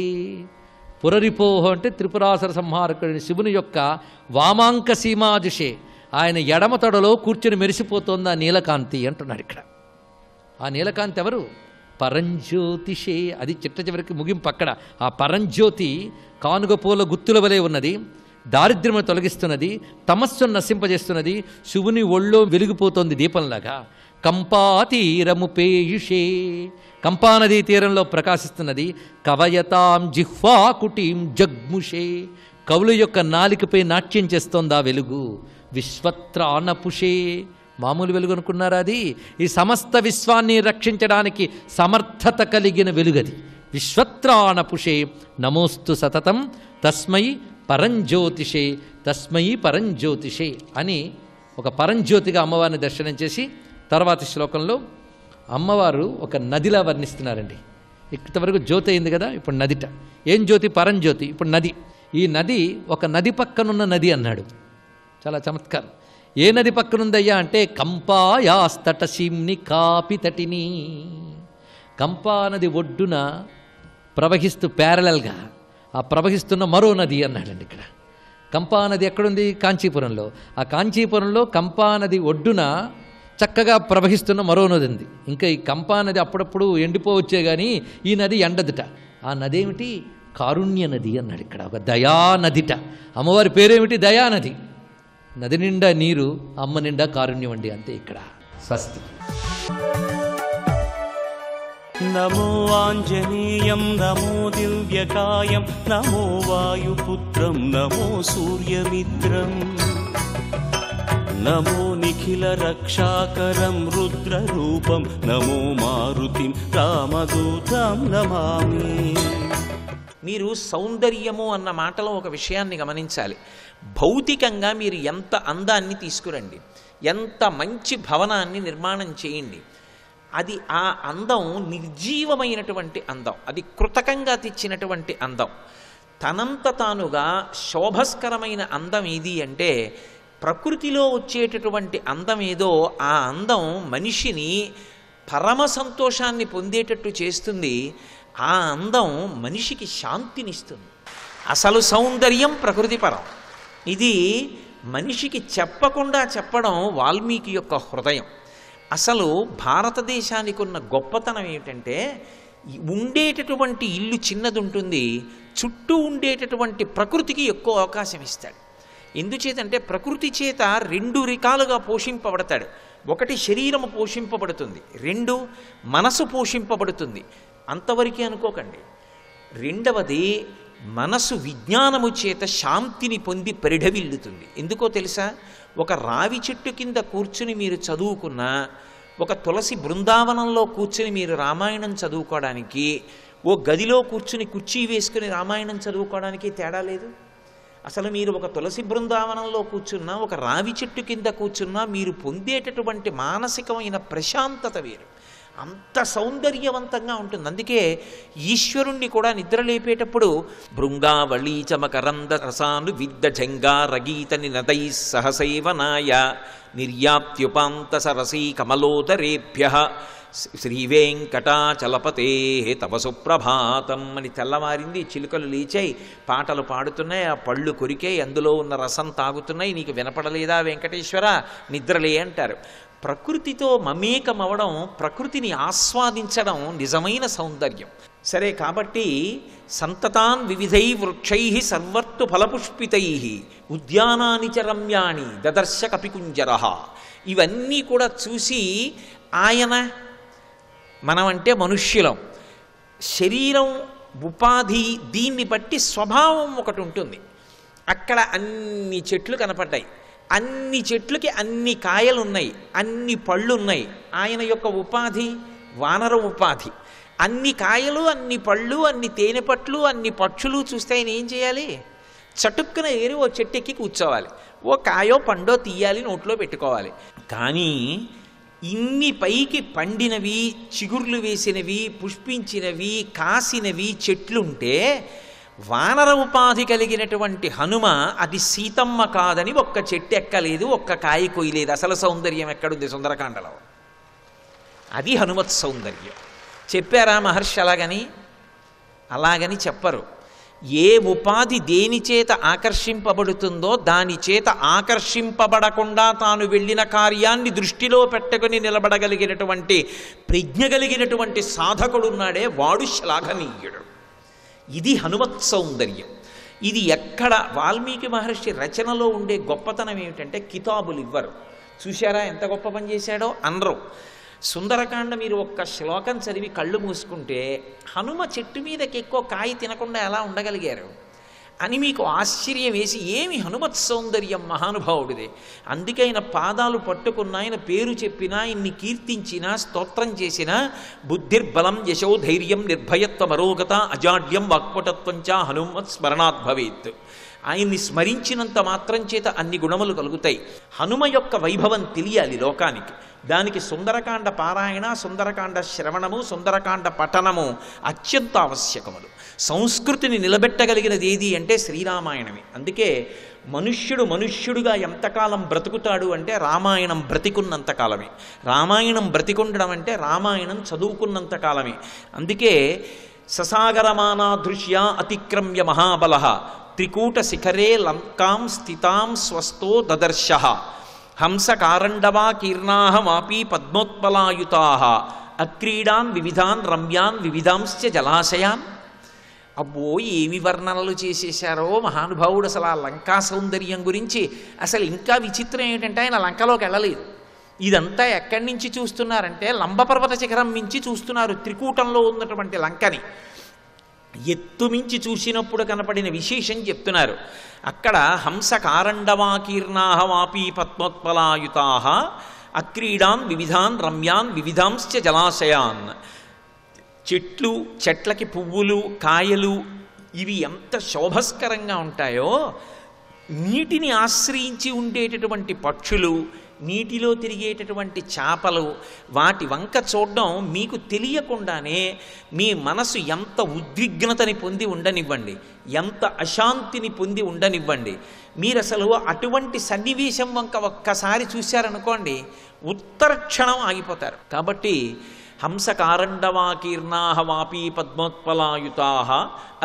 పురరిపోహ అంటే త్రిపురాసుర సంహారకుడి శివుని యొక్క వామాంకసీమాజుషే, ఆయన ఎడమ తొడలో కూర్చొని మెరిసిపోతోంది ఆ నీలకాంతి అంటున్నాడు ఇక్కడ. ఆ నీలకాంతి ఎవరు? పరంజ్యోతిషే. అది చిట్ట చివరికి ముగింపు అక్కడ. ఆ పరంజ్యోతి కానుగ పూల గుత్తుల వలె ఉన్నది, దారిద్ర్యమును తొలగిస్తున్నది, తమస్సును నశింపజేస్తున్నది, శివుని ఒళ్ళో వెలిగిపోతోంది దీపంలాగా. కంపాతీరము పేయుషే, కంపానదీ తీరంలో ప్రకాశిస్తున్నది. కవయతాం జిహ్వాకుటీం జగ్ముషే, కవుల యొక్క నాలికపై నాట్యం చేస్తోంది ఆ వెలుగు. విశ్వత్రాణపుషే, మామూలు వెలుగు అనుకున్నారా? అది ఈ సమస్త విశ్వాన్ని రక్షించడానికి సమర్థత కలిగిన వెలుగది. విశ్వత్రాణపుషే నమోస్తు సతతం తస్మై పరంజ్యోతిషే, తస్మై పరంజ్యోతిషే అని ఒక పరంజ్యోతిగా అమ్మవారిని దర్శనం చేసి తర్వాతి శ్లోకంలో అమ్మవారు ఒక నదిలా వర్ణిస్తున్నారండి. ఇంతవరకు జ్యోతి అయింది కదా, ఇప్పుడు నదిట. ఏం జ్యోతి? పరంజ్యోతి. ఇప్పుడు నది. ఈ నది ఒక నది పక్కనున్న నది అన్నాడు. చాలా చమత్కారం. ఏ నది పక్కనుందయ్యా అంటే కంపాయాస్తటసీమ్ని కాపి తటిని, కంపా నది ఒడ్డున ప్రవహిస్తూ ప్యారలల్గా ఆ ప్రవహిస్తున్న మరో నది అన్నాడండి. ఇక్కడ కంపా నది ఎక్కడుంది? కాంచీపురంలో. ఆ కాంచీపురంలో కంపా నది ఒడ్డున చక్కగా ప్రవహిస్తున్న మరో నది ఉంది. ఇంకా ఈ కంపా నది అప్పుడప్పుడు ఎండిపోవచ్చే కానీ ఈ నది ఎండదుట. ఆ నది ఏమిటి? కారుణ్య నది అన్నాడు. ఇక్కడ ఒక దయానదిట. అమ్మవారి పేరేమిటి? దయానది. నది నిండా నీరు, అమ్మ నిండా కారుణ్యం అండి. అంతే ఇక్కడ. స్వస్తి. నమో ఆంజనేయం నమో దివ్యకాయం నమో వాయుపుత్రం నమో సూర్యమిత్రం నమో నిఖిల రక్షాకరం రుద్రరూపం నమో మారుతిం రామదూతం నమామి. మీరు సౌందర్యము అన్న మాటలో ఒక విషయాన్ని గమనించాలి. భౌతికంగా మీరు ఎంత అందాన్ని తీసుకురండి, ఎంత మంచి భవనాన్ని నిర్మాణం చేయండి, అది ఆ అందం నిర్జీవమైనటువంటి అందం, అది కృతకంగా తెచ్చినటువంటి అందం. తనంత తానుగా శోభస్కరమైన అందం ఏది అంటే ప్రకృతిలో వచ్చేటటువంటి అందం ఏదో ఆ అందం మనిషిని పరమ సంతోషాన్ని పొందేటట్టు చేస్తుంది. ఆ అందం మనిషికి శాంతినిస్తుంది. అసలు సౌందర్యం ప్రకృతిపరం. ఇది మనిషికి చెప్పకుండా చెప్పడం వాల్మీకి యొక్క హృదయం. అసలు భారతదేశానికి ఉన్న గొప్పతనం ఏమిటంటే ఉండేటటువంటి ఇల్లు చిన్నది ఉంటుంది, చుట్టూ ఉండేటటువంటి ప్రకృతికి ఎక్కువ అవకాశం ఇస్తాడు. ఎందుచేతంటే ప్రకృతి చేత రెండు రకాలుగా పోషింపబడతాడు. ఒకటి శరీరము పోషింపబడుతుంది, రెండు మనసు పోషింపబడుతుంది. అంతవరకే అనుకోకండి. రెండవది మనసు విజ్ఞానము చేత శాంతిని పొంది పరిఢవిల్లుతుంది. ఎందుకో తెలుసా? ఒక రావి చెట్టు కింద కూర్చుని మీరు చదువుకున్నా, ఒక తులసి బృందావనంలో కూర్చుని మీరు రామాయణం చదువుకోవడానికి, ఓ గదిలో కూర్చుని కుర్చీ వేసుకుని రామాయణం చదువుకోవడానికి తేడా లేదు. అసలు మీరు ఒక తులసి బృందావనంలో కూర్చున్నా, ఒక రావి చెట్టు కింద కూర్చున్నా మీరు పొందేటటువంటి మానసికమైన ప్రశాంతత వేరు. అంత సౌందర్యవంతంగా ఉంటుంది. అందుకే ఈశ్వరుణ్ణి కూడా నిద్రలేపేటప్పుడు భృంగావళీ చమకరంద రసాను విద్ద జంగా రగీతని నదై సహసైవనాయ నిర్యాప్త్యుపాంత సరసీ కమలోదరేభ్య శ్రీవేంకటాచలపతే తవ సుప్రభాతం అని తెల్లవారింది. చిలుకలు లేచాయి, పాటలు పాడుతున్నాయి, ఆ పళ్ళు కొరికాయి, అందులో ఉన్న రసం తాగుతున్నాయి. నీకు వినపడలేదా వెంకటేశ్వర? నిద్రలే అంటారు. ప్రకృతితో మమేకమవడం, ప్రకృతిని ఆస్వాదించడం నిజమైన సౌందర్యం. సరే, కాబట్టి సంతతాన్ వివిధై వృక్షై సర్వర్తు ఫలపుష్పితై ఉద్యానాని చ రమ్యాణి దదర్శ కపికుంజర. ఇవన్నీ కూడా చూసి ఆయన, మనమంటే మనుష్యులం, శరీరం ఉపాధి దీన్ని బట్టి స్వభావం ఒకటి ఉంటుంది. అక్కడ అన్ని చెట్లు కనపడ్డాయి, అన్ని చెట్లకి అన్ని కాయలు ఉన్నాయి, అన్ని పళ్ళు ఉన్నాయి. ఆయన యొక్క ఉపాధి వానర ఉపాధి. అన్ని కాయలు, అన్ని పళ్ళు, అన్ని తేనె పట్లు, అన్ని పక్షులు చూస్తే ఆయన ఏం చేయాలి? చటుక్కున ఏరి ఓ చెట్టెక్కి కూర్చోవాలి, ఓ కాయో పండో తీయాలి, నోట్లో పెట్టుకోవాలి. కానీ ఇన్ని పైకి పండినవి, చిగుర్లు వేసినవి, పుష్పించినవి, కాసినవి చెట్లుంటే వానర ఉపాధి కలిగినటువంటి హనుమ అది సీతమ్మ కాదని ఒక్క చెట్టు ఎక్కలేదు, ఒక్క కాయ కొయ్యలేదు. అసలు సౌందర్యం ఎక్కడుంది సుందరకాండలో? అది హనుమత్ సౌందర్యం. చెప్పారా మహర్షి అలాగని చెప్పరు. ఏ ఉపాధి దేని చేత ఆకర్షింపబడుతుందో దాని చేత ఆకర్షింపబడకుండా తాను వెళ్ళిన కార్యాన్ని దృష్టిలో పెట్టుకుని నిలబడగలిగినటువంటి ప్రజ్ఞ కలిగినటువంటి సాధకుడున్నాడే వాడు శ్లాఘనీయుడు. ఇది హనుమత్ సౌందర్యం. ఇది ఎక్కడ వాల్మీకి మహర్షి రచనలో ఉండే గొప్పతనం ఏమిటంటే కితాబులు ఇవ్వరు. చూశారా ఎంత గొప్ప పని చేశాడో అనరు. సుందరకాండ మీరు ఒక్క శ్లోకం చదివి కళ్ళు మూసుకుంటే హనుమ చెట్టు మీదకి ఎక్కువ కాయ తినకుండా ఎలా ఉండగలిగారు అని మీకు ఆశ్చర్యం వేసి, ఏమి హనుమత్ సౌందర్యం మహానుభావుడిదే. అందుకే ఆయన పాదాలు పట్టుకున్న, ఆయన పేరు చెప్పినా, ఇన్ని కీర్తించినా, స్తోత్రం చేసినా బుద్ధిర్బలం యశో ధైర్యం నిర్భయత్వమరోగత అజాడ్యం వాక్పటత్వంచ హనుమత్ స్మరణాత్ భవేత్. ఆయన్ని స్మరించినంత మాత్రం చేత అన్ని గుణములు కలుగుతాయి. హనుమ యొక్క వైభవం తెలియాలి లోకానికి. దానికి సుందరకాండ పారాయణ, సుందరకాండ శ్రవణము, సుందరకాండ పఠనము అత్యంత ఆవశ్యకములు. సంస్కృతిని నిలబెట్టగలిగినది ఏది అంటే శ్రీరామాయణమే. అందుకే మనుష్యుడుగా ఎంతకాలం బ్రతుకుతాడు అంటే రామాయణం బ్రతికున్నంతకాలమే. రామాయణం బ్రతికుండడం అంటే రామాయణం చదువుకున్నంత కాలమే. అందుకే ససాగరమానా దృశ్య అతిక్రమ్య మహాబల త్రికూట శిఖరే లంకాం స్థితాం స్వస్థో దదర్శ హంసకారండవా కీర్ణాహ వాపీ పద్మోత్పలాయుతా అక్రీడాన్ వివిధాన్ రమ్యాన్ వివిధాంశ్చ జలాశయాన్. అబ్బో ఏమి వర్ణనలు చేసేశారో మహానుభావుడు అసలు ఆ లంకా సౌందర్యం గురించి. అసలు ఇంకా విచిత్రం ఏంటంటే ఆయన లంకలోకి వెళ్ళలేదు. ఇదంతా ఎక్కడి నుంచి చూస్తున్నారంటే లంబపర్వత శిఖరం మించి చూస్తున్నారు. త్రికూటంలో ఉన్నటువంటి లంకని ఎత్తు మించి చూసినప్పుడు కనపడిన విశేషం చెప్తున్నారు. అక్కడ హంసకారండవాకీర్ణాహ వాపీ పద్మోత్పలాయుతా అక్రీడాన్ వివిధాన్ రమ్యాన్ వివిధాంశ్చ జలాశయాన్. చెట్లకి పువ్వులు, కాయలు ఇవి ఎంత శోభస్కరంగా ఉంటాయో, నీటిని ఆశ్రయించి ఉండేటటువంటి పక్షులు, నీటిలో తిరిగేటటువంటి చేపలు, వాటి వంక చూడడం మీకు తెలియకుండానే మీ మనసు ఎంత ఉద్విగ్నతని పొంది ఉండనివ్వండి, ఎంత అశాంతిని పొంది ఉండనివ్వండి. మీరు అసలు అటువంటి సన్నివేశం వంక ఒక్కసారి చూశారనుకోండి, ఉత్తర క్షణం ఆగిపోతారు. కాబట్టి హంసకారండవాకీర్ణాహ వాపీ పద్మోత్పలాయుతా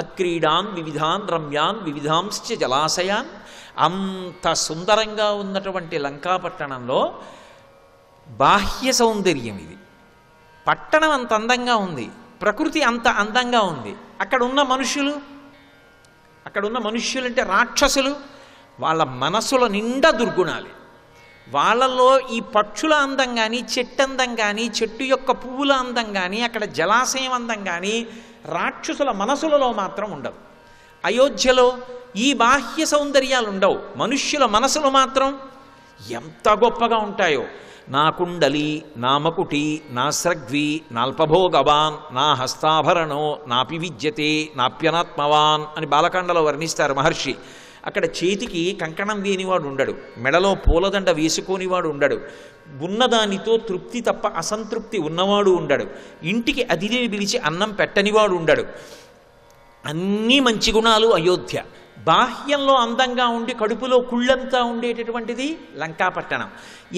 అక్రీడాన్ వివిధాన్ రమ్యాన్ వివిధాంశ్చ జలాశయాన్. అంత సుందరంగా ఉన్నటువంటి లంకాపట్టణంలో బాహ్య సౌందర్యం ఇది. పట్టణం అంత అందంగా ఉంది, ప్రకృతి అంత అందంగా ఉంది. అక్కడ ఉన్న మనుష్యులు అంటే రాక్షసులు, వాళ్ళ మనసుల నిండా దుర్గుణాలు. వాళ్ళల్లో ఈ పక్షుల అందం కానీ, చెట్టు అందం కానీ, చెట్టు యొక్క పువ్వుల అందం కానీ, అక్కడ జలాశయం అందం కానీ రాక్షసుల మనసులలో మాత్రం ఉండవు. అయోధ్యలో ఈ బాహ్య సౌందర్యాలు ఉండవు. మనుష్యుల మనసులు మాత్రం ఎంత గొప్పగా ఉంటాయో. నా కుండలి, నా మకుటి, నా స్రగ్వి, నాల్పభోగవాన్, నా హస్తాభరణో, నాపి విద్యతే, నాప్యనాత్మవాన్ అని బాలకాండలో వర్ణిస్తారు మహర్షి. అక్కడ చేతికి కంకణం లేనివాడు ఉండడు, మెడలో పూలదండ వేసుకోనివాడు ఉండడు, ఉన్నదానితో తృప్తి తప్ప అసంతృప్తి ఉన్నవాడు ఉండడు, ఇంటికి అతిథిని పిలిచి అన్నం పెట్టనివాడు ఉండడు. అన్నీ మంచి గుణాలు అయోధ్య. బాహ్యంలో అందంగా ఉండి కడుపులో కుళ్ళంతా ఉండేటటువంటిది లంకాపట్టణం.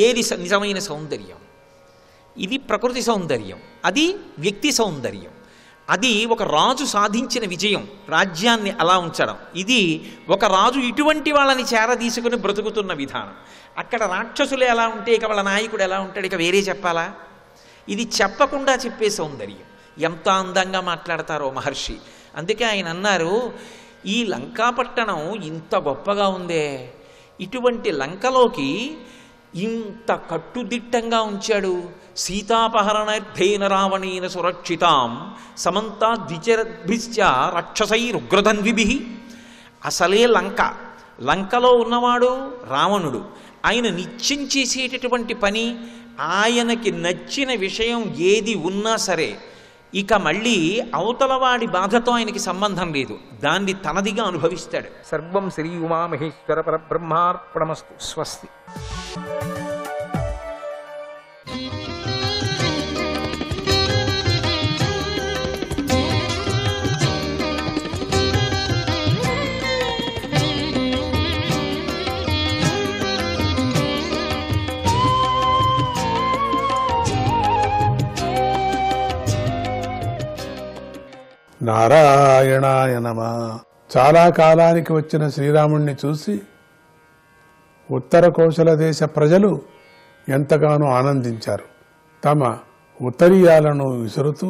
ఏది నిజమైన సౌందర్యం? ఇది ప్రకృతి సౌందర్యం, అది వ్యక్తి సౌందర్యం. అది ఒక రాజు సాధించిన విజయం, రాజ్యాన్ని అలా ఉంచడం. ఇది ఒక రాజు ఇటువంటి వాళ్ళని చేరదీసుకుని బ్రతుకుతున్న విధానం. అక్కడ రాక్షసులు ఎలా ఉంటే ఇక వాళ్ళ నాయకుడు ఎలా ఉంటాడు, ఇక వేరే చెప్పాలా? ఇది చెప్పకుండా చెప్పే సౌందర్యం. ఎంత అందంగా మాట్లాడతారో మహర్షి. అందుకే ఆయన అన్నారు, ఈ లంకాపట్టణం ఇంత గొప్పగా ఉందే, ఇటువంటి లంకలోకి ఇంత కట్టుదిట్టంగా ఉంచాడు. సీతాపహరణర్థేన రావణేన సురక్షితాం సమంతా ద్విచరద్భిశ్చ రక్షసైరుగ్రధన్విభి. అసలే లంకలో ఉన్నవాడు రావణుడు. ఆయన నిత్యం చేసేటటువంటి పని, ఆయనకి నచ్చిన విషయం ఏది ఉన్నా సరే ఇక మళ్ళీ అవతలవాడి బాధతో ఆయనకి సంబంధం లేదు, దాన్ని తనదిగా అనుభవిస్తాడు. సర్వం శ్రీ ఉమామహేశ్వర పరబ్రహ్మార్పణమస్తు. స్వస్తి. నారాయణాయ నమః. చాలా కాలానికి వచ్చిన శ్రీరాముణ్ణి చూసి ఉత్తర కోశల దేశ ప్రజలు ఎంతగానో ఆనందించారు. తమ ఉత్తరీయాలను విసురుతూ,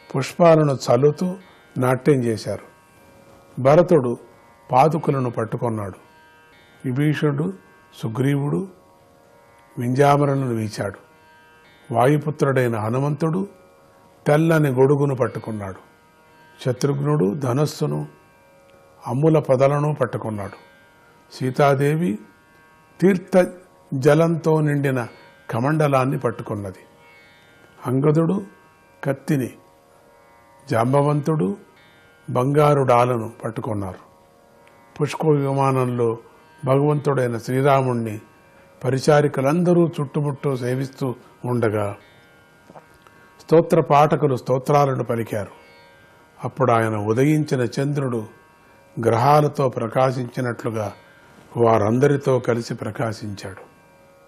పుష్పాలను చల్లుతూ నాట్యం చేశారు. భరతుడు పాదుకులను పట్టుకొన్నాడు. విభీషణుడు, సుగ్రీవుడు వింజామరలను వీచాడు. వాయుపుత్రుడైన హనుమంతుడు తెల్లని గొడుగును పట్టుకున్నాడు. శత్రుఘ్నుడు ధనస్సును, అమ్ముల పొదలను పట్టుకున్నాడు. సీతాదేవి తీర్థ జలంతో నిండిన కమండలాన్ని పట్టుకున్నది. అంగదుడు కత్తిని, జాంబవంతుడు బంగారు డాలను పట్టుకున్నారు. పుష్ప విమానంలో భగవంతుడైన శ్రీరాముణ్ణి పరిచారికలందరూ చుట్టుముట్టు సేవిస్తూ ఉండగా స్తోత్ర పాఠకులు స్తోత్రాలను పలికారు. అప్పుడు ఆయన ఉదయించిన చంద్రుడు గ్రహాలతో ప్రకాశించినట్లుగా వారందరితో కలిసి ప్రకాశించాడు.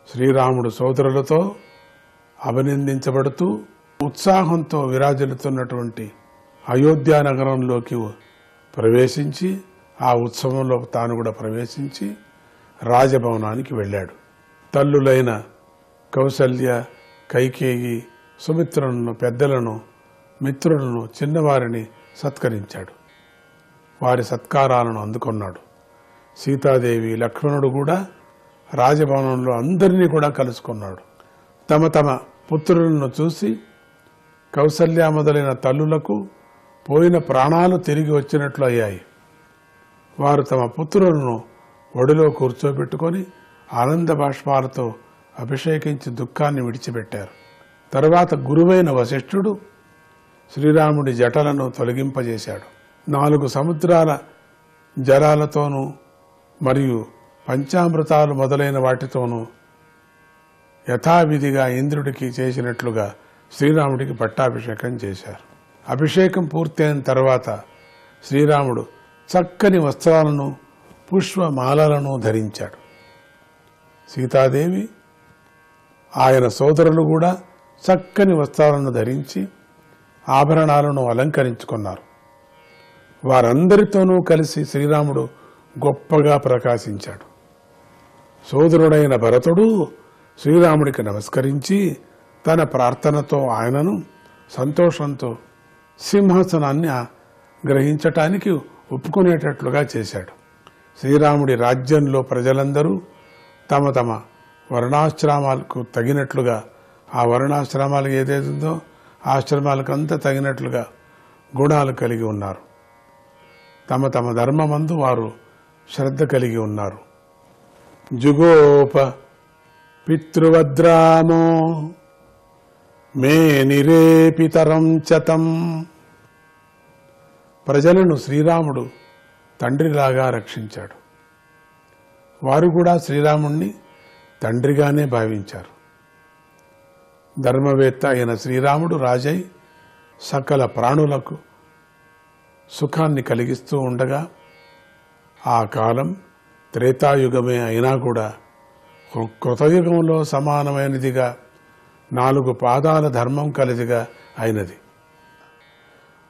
శ్రీరాముడు సోదరులతో అభినందించబడుతూ ఉత్సాహంతో విరాజిల్లుతున్నటువంటి అయోధ్య నగరంలోకి ప్రవేశించి ఆ ఉత్సవంలో తాను కూడా ప్రవేశించి రాజభవనానికి వెళ్ళాడు. తల్లులైన కౌసల్య, కైకేయి, సుమిత్రులను, పెద్దలను, మిత్రులను, చిన్నవారిని సత్కరించాడు. వారి సత్కారాలను అందుకున్నాడు. సీతాదేవి, లక్ష్మణుడు కూడా రాజభవనంలో అందరినీ కూడా కలుసుకున్నాడు. తమ తమ పుత్రులను చూసి కౌసల్య మొదలైన తల్లులకు పోయిన ప్రాణాలు తిరిగి వచ్చినట్లు అయ్యాయి. వారు తమ పుత్రులను ఒడిలో కూర్చోబెట్టుకొని ఆనంద బాష్పాలతో అభిషేకించి దుఃఖాన్ని విడిచిపెట్టారు. తరువాత గురువైన వశిష్ఠుడు శ్రీరాముడి జటలను తొలగింపజేశాడు. 4 సముద్రాల జలాలతోనూ మరియు పంచామృతాలు మొదలైన వాటితోనూ యథావిధిగా ఇంద్రుడికి చేసినట్లుగా శ్రీరాముడికి పట్టాభిషేకం చేశారు. అభిషేకం పూర్తయిన తర్వాత శ్రీరాముడు చక్కని వస్త్రాలను, పుష్పమాలలను ధరించాడు. సీతాదేవి, ఆయన సోదరులు కూడా చక్కని వస్త్రాలను ధరించి ఆభరణాలను అలంకరించుకున్నారు. వారందరితోనూ కలిసి శ్రీరాముడు గొప్పగా ప్రకాశించాడు. సోదరుడైన భరతుడు శ్రీరాముడికి నమస్కరించి తన ప్రార్థనతో ఆయనను సంతోషంతో సింహాసనాన్ని గ్రహించటానికి ఒప్పుకునేటట్లుగా చేశాడు. శ్రీరాముడి రాజ్యంలో ప్రజలందరూ తమ తమ వర్ణాశ్రమాలకు తగినట్లుగా, ఆ వర్ణాశ్రమాలకు ఏదైతుందో ఆశ్రమాలకంతా తగినట్లుగా గుణాలు కలిగి ఉన్నారు. తమ తమ ధర్మమందు వారు శ్రద్ధ కలిగి ఉన్నారు. జుగోప పితృవద్రామో మే నిరేపితరం చతం. ప్రజలను శ్రీరాముడు తండ్రిలాగా రక్షించాడు. వారు కూడా శ్రీరాముణ్ణి తండ్రిగానే భావించారు. ధర్మవేత్త అయిన శ్రీరాముడు రాజై సకల ప్రాణులకు సుఖాన్ని కలిగిస్తూ ఉండగా ఆ కాలం త్రేతాయుగమే అయినా కూడా కృతయుగంలో సమానమైనదిగా 4 పాదాల ధర్మం కలిదిగా అయినది.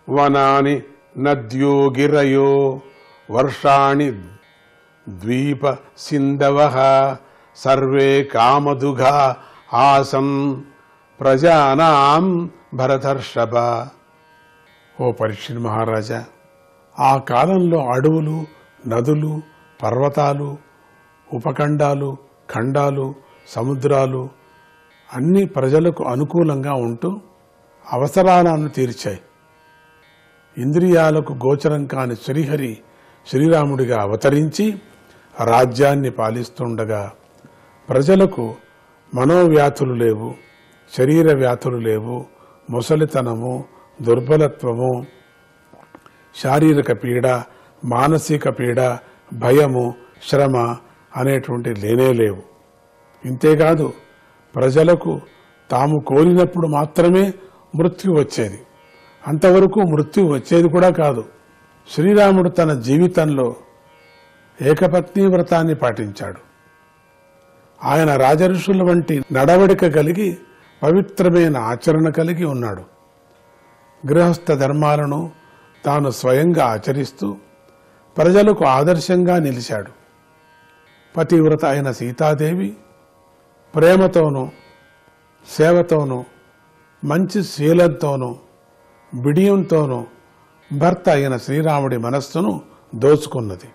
వనాని నద్యో గిరయో వర్షాణి ద్వీప సింధవః సర్వే కామదుఘా ఆసన్ ప్రజానాం భరతర్షభ. ఓ పరీక్షిత్ మహారాజా, ఆ కాలంలో అడవులు, నదులు, పర్వతాలు, ఉపఖండాలు, ఖండాలు, సముద్రాలు అన్ని ప్రజలకు అనుకూలంగా ఉంటూ అవసరాలను తీర్చాయి. ఇంద్రియాలకు గోచరం కాని శ్రీహరి శ్రీరాముడిగా అవతరించి రాజ్యాన్ని పాలిస్తుండగా ప్రజలకు మనోవ్యాధులు లేవు, శరీర వ్యాధులు లేవు, ముసలితనము, దుర్బలత్వము, శారీరక పీడ, మానసిక పీడ, భయము, శ్రమ అనేటువంటి లేనే లేవు. ఇంతేకాదు ప్రజలకు తాము కోరినప్పుడు మాత్రమే మృత్యు వచ్చేది. అంతవరకు మృత్యు వచ్చేది కూడా కాదు. శ్రీరాముడు తన జీవితంలో ఏకపత్ని వ్రతాన్ని పాటించాడు. ఆయన రాజఋషుల వంటి నడవడిక కలిగి పవిత్రమైన ఆచరణ కలిగి ఉన్నాడు. గృహస్థ ధర్మాలను తాను స్వయంగా ఆచరిస్తూ ప్రజలకు ఆదర్శంగా నిలిచాడు. పతివ్రత అయిన సీతాదేవి ప్రేమతోనూ సేవతోనూ మంచి శీలంతోనూ బిడియంతోనూ భర్త అయిన శ్రీరాముడి మనస్సును దోచుకున్నది.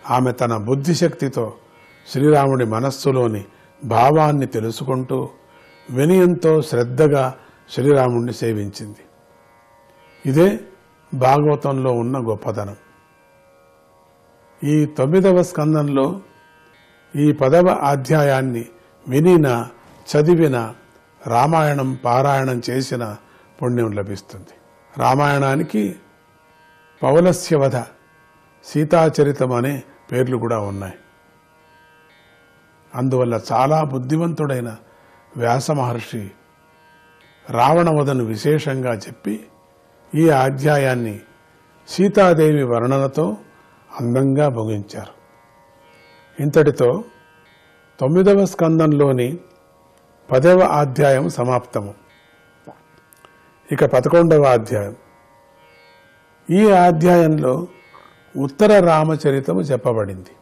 ఆమె తన బుద్ధిశక్తితో శ్రీరాముడి మనస్సులోని భావాన్ని తెలుసుకుంటూ వినయంతో శ్రద్ధగా శ్రీరాముడిని సేవించింది. ఇదే భాగవతంలో ఉన్న గొప్పతనం. ఈ 9వ స్కందంలో ఈ 10వ అధ్యాయాన్ని వినిన, చదివిన, రామాయణం పారాయణం చేసిన పుణ్యం లభిస్తుంది. రామాయణానికి పౌలస్యవధ, సీతాచరితం అనే పేర్లు కూడా ఉన్నాయి. అందువల్ల చాలా బుద్ధివంతుడైన వ్యాస మహర్షి రావణవధను విశేషంగా చెప్పి ఈ అధ్యాయాన్ని సీతాదేవి వర్ణనతో అందంగా ముగించారు. ఇంతటితో 9వ స్కందంలోని 10వ అధ్యాయం సమాప్తము. ఇక 11వ అధ్యాయం. ఈ అధ్యాయంలో ఉత్తర రామచరితము చెప్పబడింది.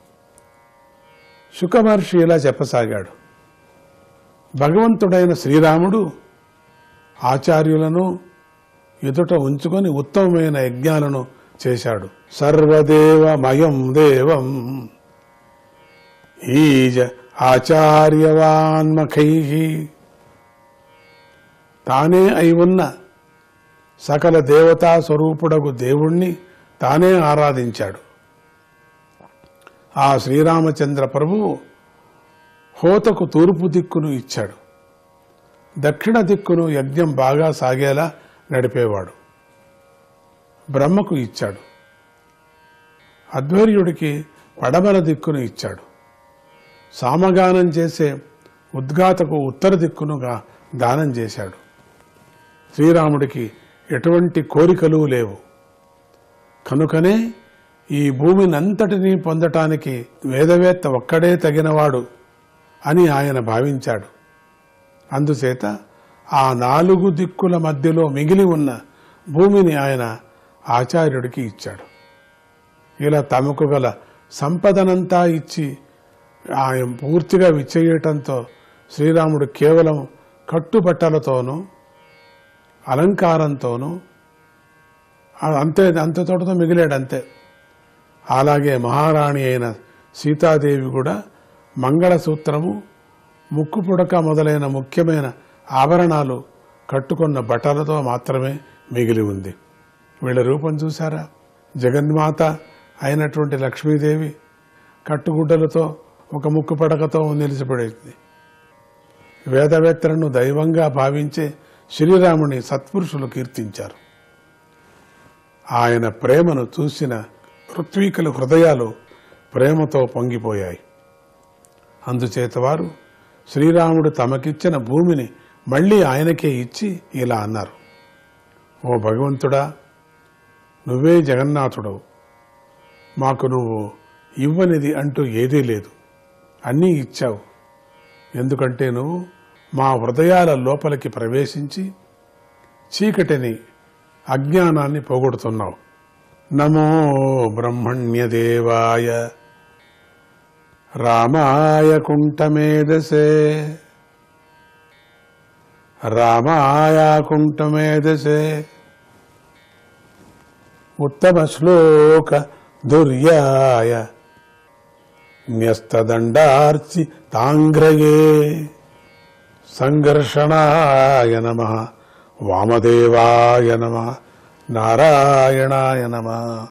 శుకమహర్షి ఇలా చెప్పసాగాడు. భగవంతుడైన శ్రీరాముడు ఆచార్యులను ఎదుట ఉంచుకొని ఉత్తమమైన యజ్ఞాలను చేశాడు. సర్వదేవమయం దేవం ఈజ ఆచార్యవాన్మఖై, తానే అయి ఉన్న సకల దేవతా స్వరూపుడగు దేవుణ్ణి తానే ఆరాధించాడు. ఆ శ్రీరామచంద్ర ప్రభువు హోతకు తూర్పు దిక్కును ఇచ్చాడు. దక్షిణ దిక్కును యజ్ఞం బాగా సాగేలా నడిపేవాడు. బ్రహ్మకు ఇచ్చాడు. అధ్వర్యుడికి పడమర దిక్కును ఇచ్చాడు. సామగానం చేసే ఉద్గాతకు ఉత్తర దిక్కునుగా దానం చేశాడు. శ్రీరాముడికి ఎటువంటి కోరికలు లేవు. కనుకనే ఈ భూమినంతటినీ పొందటానికి వేదవేత్త ఒక్కడే తగినవాడు అని ఆయన భావించాడు. అందుచేత ఆ 4 దిక్కుల మధ్యలో మిగిలి ఉన్న భూమిని ఆయన ఆచార్యుడికి ఇచ్చాడు. ఇలా తమకు గల సంపదనంతా ఇచ్చి ఆయన పూర్తిగా విచ్చేయటంతో శ్రీరాముడు కేవలం కట్టుబట్టలతోనూ అలంకారంతోనూ అంతతోటతో మిగిలాడంతే. అలాగే మహారాణి అయిన సీతాదేవి కూడా మంగళసూత్రము, ముక్కు పుడక మొదలైన ముఖ్యమైన ఆభరణాలు కట్టుకున్న బట్టలతో మాత్రమే మిగిలి ఉంది. వీళ్ళ రూపం చూసారా? జగన్మాత అయినటువంటి లక్ష్మీదేవి కట్టుగుడ్డలతో ఒక ముక్కు పడకతో నిలిచిపడేది. వేదవేత్తలను దైవంగా భావించే శ్రీరాముని సత్పురుషులు కీర్తించారు. ఆయన ప్రేమను చూసిన ఋత్వికుల హృదయాలు ప్రేమతో పొంగిపోయాయి. అందుచేత వారు శ్రీరాముడు తమకిచ్చిన భూమిని మళ్లీ ఆయనకే ఇచ్చి ఇలా అన్నారు: ఓ భగవంతుడా, నువ్వే జగన్నాథుడవు. మాకు నువ్వు ఇవ్వనిది అంటూ ఏదీ లేదు. అన్నీ ఇచ్చావు. ఎందుకంటే నువ్వు మా హృదయాల లోపలికి ప్రవేశించి చీకటిని, అజ్ఞానాన్ని పోగొడుతున్నావు. నమో బ్రహ్మణ్యదేవాయ రామాయ కుంఠమేధసే, రామాయ కుంఠమేధసే ఉత్తమ శ్లోక దుర్యాయ న్యస్తదండార్చి తాంగ్రయే సంఘర్షణాయ నమః, వామదేవాయ నమః, నారాయణాయ నమః.